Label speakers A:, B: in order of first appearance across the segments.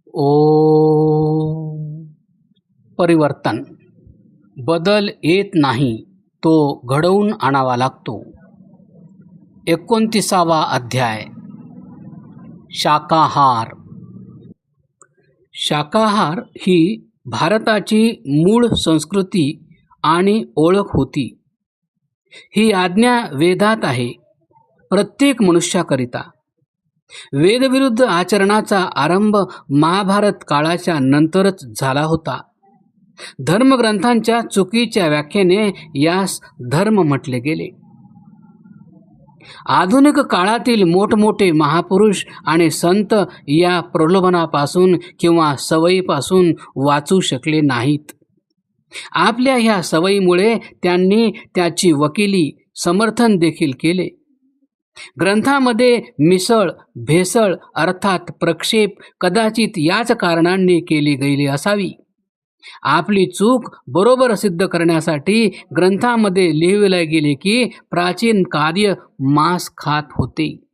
A: ओ परिवर्तन. बदल येत नाही, तो घडवून आणावा लागतो. 29वा अध्याय. शाकाहार. शाकाहार ही भारताची मूळ संस्कृती आणि ओळख होती. ही आज्ञा वेदात आहे, प्रत्येक मनुष्याकरिता. वेदविरुद्ध आचरणाचा आरंभ महाभारत काळाच्या नंतरच झाला होता. धर्मग्रंथांच्या चुकीच्या व्याख्येने यास धर्म म्हटले गेले. आधुनिक काळातील मोठमोठे महापुरुष आणि संत या प्रलोभनापासून किंवा सवयीपासून वाचू शकले नाहीत. आपल्या ह्या सवयीमुळे त्यांनी त्याची वकिली, समर्थन देखील केले. ग्रंथामध्ये मिसळ, भेसळ अर्थात प्रक्षेप कदाचित याच कारणांनी केली गेली असावी. आपली चूक बरोबर सिद्ध करण्यासाठी ग्रंथामध्ये लिहिलेले गेले की प्राचीन कार्य मांस खात होते.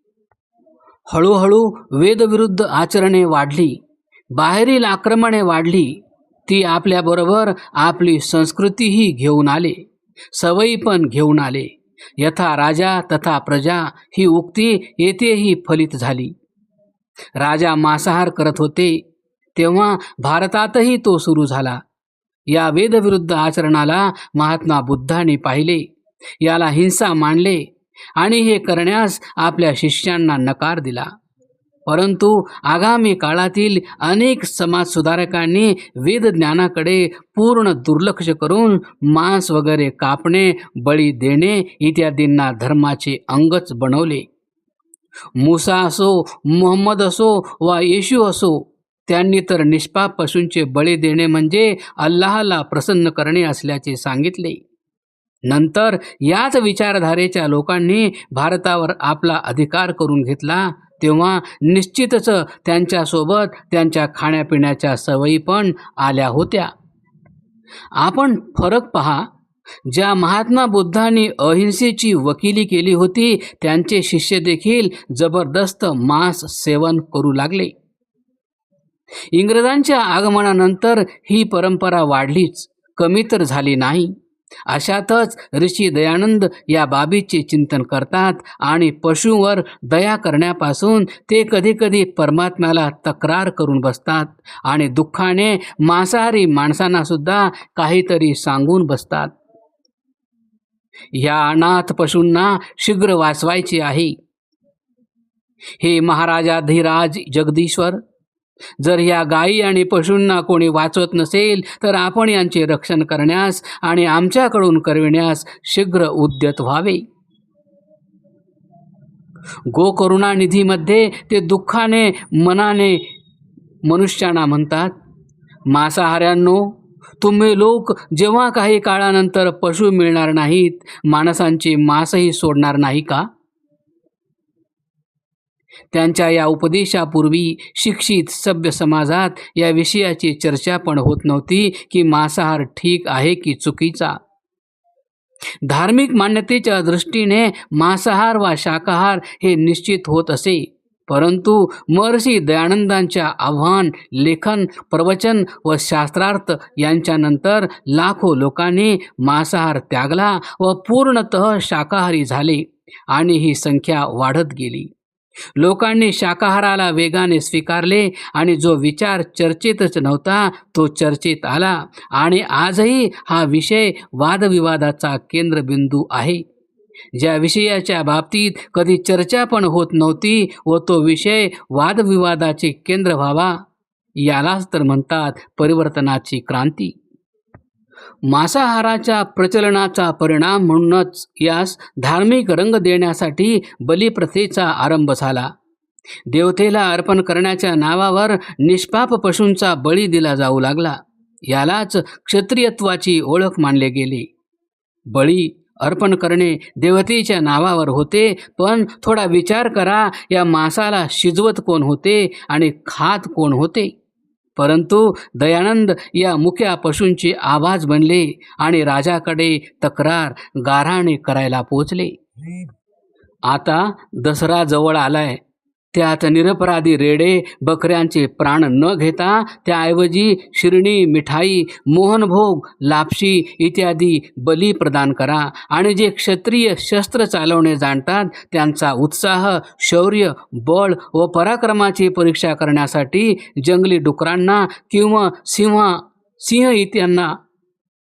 A: हळूहळू वेदविरुद्ध आचरणे वाढली, बाहेरील आक्रमणे वाढली. ती आपल्याबरोबर आपली संस्कृतीही घेऊन आले, सवयी पण घेऊन आले. यथा राजा तथा प्रजा ही उक्ती येथेही फलित झाली. राजा मांसाहार करत होते तेव्हा भारतातही तो सुरू झाला. या वेदविरुद्ध आचरणाला महात्मा बुद्धांनी पाहिले, याला हिंसा मानले आणि हे करण्यास आपल्या शिष्यांना नकार दिला. परंतु आगामी काळातील अनेक समाजसुधारकांनी वेदज्ञानाकडे पूर्ण दुर्लक्ष करून मांस वगैरे कापणे, बळी देणे इत्यादींना धर्माचे अंगच बनवले. मूसा असो, मुहम्मद असो वा येशू असो, त्यांनी तर निष्पाप पशूंचे बळी देणे म्हणजे अल्लाहला प्रसन्न करणे असल्याचे सांगितले. नंतर याच विचारधारेच्या लोकांनी भारतावर आपला अधिकार करून घेतला तेव्हा निश्चितच त्यांच्यासोबत त्यांच्या खाण्यापिण्याच्या सवयी पण आल्या होत्या. आपण फरक पहा. ज्या महात्मा बुद्धांनी अहिंसेची वकिली केली होती त्यांचे शिष्य देखील जबरदस्त मांस सेवन करू लागले. इंग्रजांच्या आगमनानंतर ही परंपरा वाढलीच, कमी तर झाली नाही. अशातच ऋषी दयानंद या बाबीचे चिंतन करतात आणि पशुवर दया करण्यापासून ते कधीकधी परमात्म्याला तक्रार करून बसतात आणि दुःखाने मांसाहारी माणसांना सुद्धा काहीतरी सांगून बसतात. या अनाथ पशूंना शीघ्र वाचवायचे आहे. हे महाराजाधिराज जगदीश्वर, जर या गायी आणि पशूंना कोणी वाचवत नसेल तर आपण यांचे रक्षण करण्यास आणि आमच्याकडून करविण्यास शीघ्र उद्यत व्हावे. गोकरुणानिधीमध्ये ते दुःखाने मनाने मनुष्यांना म्हणतात, मांसाहाऱ्यांनो, तुम्ही लोक जेव्हा काही काळानंतर पशु मिळणार नाहीत, माणसांचे मांसही सोडणार नाही का? त्यांच्या या उपदेशापूर्वी शिक्षित सभ्य समाजात या विषयाची चर्चा पण होत नव्हती की मांसाहार ठीक आहे की चुकीचा. धार्मिक मान्यतेच्या दृष्टीने मांसाहार वा शाकाहार हे निश्चित होत असे. परंतु महर्षी दयानंदांच्या आव्हान, लेखन, प्रवचन व शास्त्रार्थ यांच्यानंतर लाखो लोकांनी मांसाहार त्यागला व पूर्णतः शाकाहारी झाले आणि ही संख्या वाढत गेली. लोकांनी शाकाहाराला वेगाने स्वीकारले आणि जो विचार चर्चेतच नव्हता तो चर्चेत आला आणि आजही हा विषय वादविवादाचा केंद्रबिंदू आहे. ज्या विषयाच्या बाबतीत कधी चर्चा पण होत नव्हती व तो विषय वादविवादाचे केंद्र व्हावा, यालाच तर म्हणतात परिवर्तनाची क्रांती. मांसाहाराच्या प्रचलनाचा परिणाम म्हणूनच यास धार्मिक रंग देण्यासाठी बलिप्रथेचा आरंभ झाला. देवतेला अर्पण करण्याच्या नावावर निष्पाप पशूंचा बळी दिला जाऊ लागला. यालाच क्षत्रियत्वाची ओळख मानले गेले. बळी अर्पण करणे देवतेच्या नावावर होते, पण थोडा विचार करा, या मांसाला शिजवत कोण होते आणि खात कोण होते? परंतु दयानंद या मुक्या पशूंचे आवाज बनले आणि राजाकडे तक्रार गाऱ्हाणे करायला पोचले. आता दसरा जवळ आलाय. त्यात निरपराधी रेडे बकऱ्यांचे प्राण न घेता त्याऐवजी शिरणी, मिठाई, मोहनभोग, लापशी इत्यादी बली प्रदान करा. आणि जे क्षत्रिय शस्त्र चालवणे जाणतात त्यांचा उत्साह, शौर्य, बळ व पराक्रमाची परीक्षा करण्यासाठी जंगली डुकरांना किंवा सिंह इत्यांना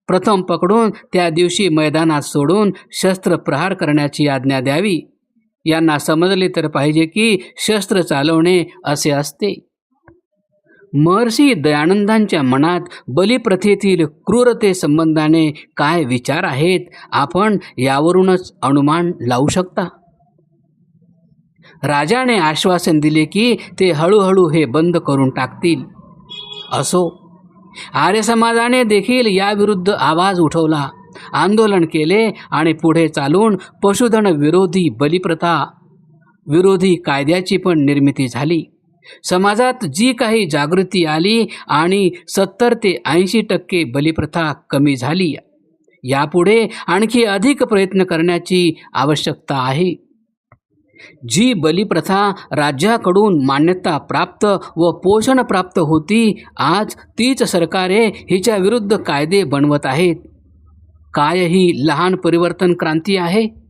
A: प्रथम पकडून त्या दिवशी मैदानात सोडून शस्त्र प्रहार करण्याची आज्ञा द्यावी. यांना समजले तर पाहिजे की शस्त्र चालवणे असे असते. महर्षी दयानंदांच्या मनात बलिप्रथेतील क्रूरते संबंधाने काय विचार आहेत आपण यावरूनच अनुमान लावू शकता. राजाने आश्वासन दिले की ते हळूहळू हे बंद करून टाकतील. असो, आर्य समाजाने देखील याविरुद्ध आवाज उठवला, आंदोलन केले आणि पुढे चालून पशुधन विरोधी बलिप्रथा विरोधी कायद्याची पण निर्मिती झाली. समाजात जी काही जागृती आली आणि 70 ते 80% बलिप्रथा कमी झाली. यापुढे आणखी अधिक प्रयत्न करण्याची आवश्यकता आहे. जी बलिप्रथा राज्याकडून मान्यता प्राप्त व पोषण प्राप्त होती, आज तीच सरकारे हिच्या विरुद्ध कायदे बनवत आहेत. काय ही लहान परिवर्तन क्रांती आहे?